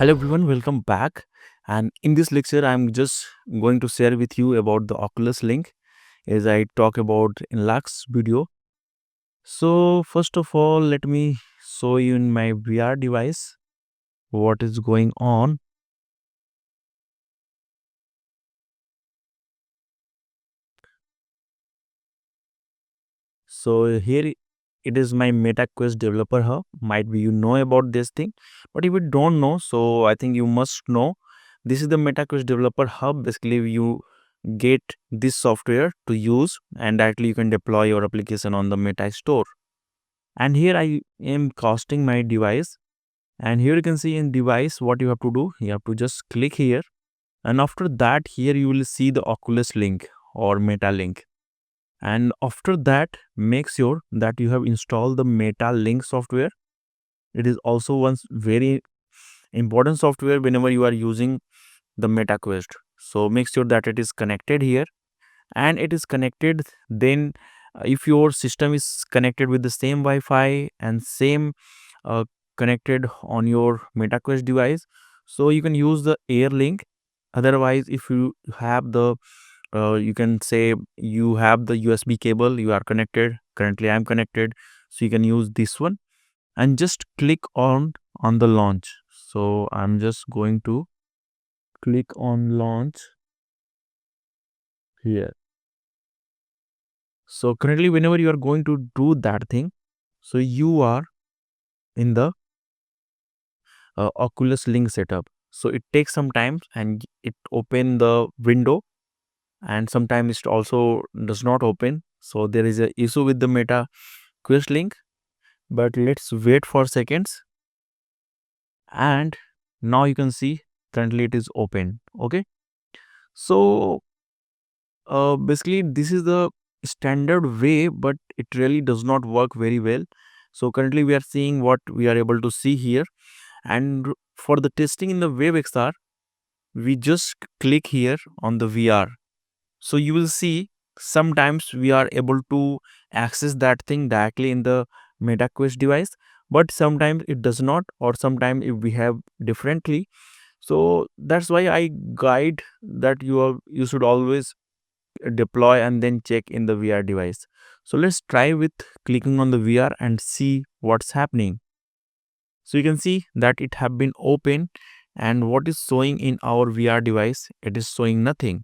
Hello everyone, welcome back. And in this lecture, I'm just going to share with you about the Oculus link as I talk about in last video. So first of all, let me show you in my VR device what is going on. So here it is my MetaQuest developer hub. Might be you know about this thing, but if you don't know, so I think you must know. This is the MetaQuest developer hub. Basically, you get this software to use and directly you can deploy your application on the Meta store. And here I am casting my device, and here you can see in device what you have to do. You have to just click here, and after that here you will see the Oculus link or Meta link. And after that, make sure that you have installed the Meta link software. It is also one very important software whenever you are using the MetaQuest. So make sure that it is connected here, and it is connected. Then if your system is connected with the same Wi-Fi and same uh, connected on your MetaQuest device, so you can use the Air link. Otherwise, if you have the you can say you have the USB cable, you are connected. Currently I'm connected, so you can use this one and just click on the launch. So I'm just going to click on launch here. So currently whenever you are going to do that thing, so you are in the Oculus link setup. So it takes some time and it open the window, and sometimes it also does not open. So there is a issue with the Meta Quest link, but let's wait for seconds. And now you can see currently it is open. Okay, so basically this is the standard way, but it really does not work very well. So currently we are seeing what we are able to see here, and for the testing in the WebXR, we just click here on the VR. So you will see sometimes we are able to access that thing directly in the MetaQuest device, but sometimes it does not, or sometimes if we have differently. So that's why I guide that you should always deploy and then check in the VR device. So let's try with clicking on the VR and see what's happening. So you can see that it have been open, and what is showing in our VR device, it is showing nothing.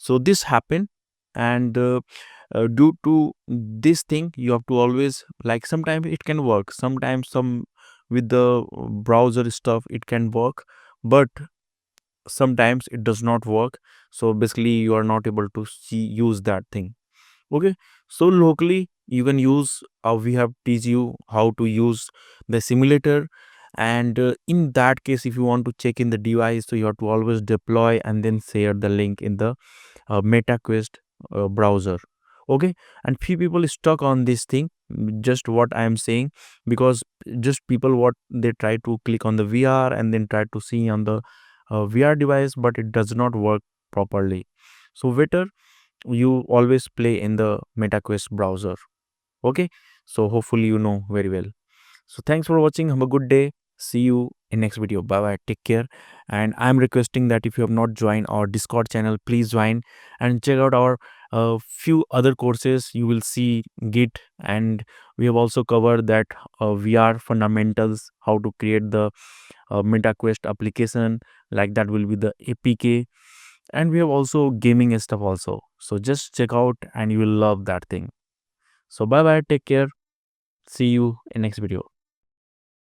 So this happened, and due to this thing you have to always, like, sometimes it can work, sometimes some with the browser stuff it can work, but sometimes it does not work. So basically you are not able to use that thing. Okay, so locally you can use, we have teach you how to use the simulator. And in that case, if you want to check in the device, so you have to always deploy and then share the link in the MetaQuest browser. Okay, and few people is stuck on this thing, just what I am saying, because just people what they try to click on the VR and then try to see on the VR device, but it does not work properly. So better you always play in the MetaQuest browser. Okay, so hopefully you know very well. So thanks for watching. Have a good day. See you in next video. Bye bye. Take care. And I'm requesting that if you have not joined our Discord channel, please join and check out our few other courses. You will see Git, and we have also covered that VR fundamentals, how to create the MetaQuest application. Like that will be the APK, and we have also gaming stuff also. So just check out and you will love that thing. So bye bye. Take care. See you in next video.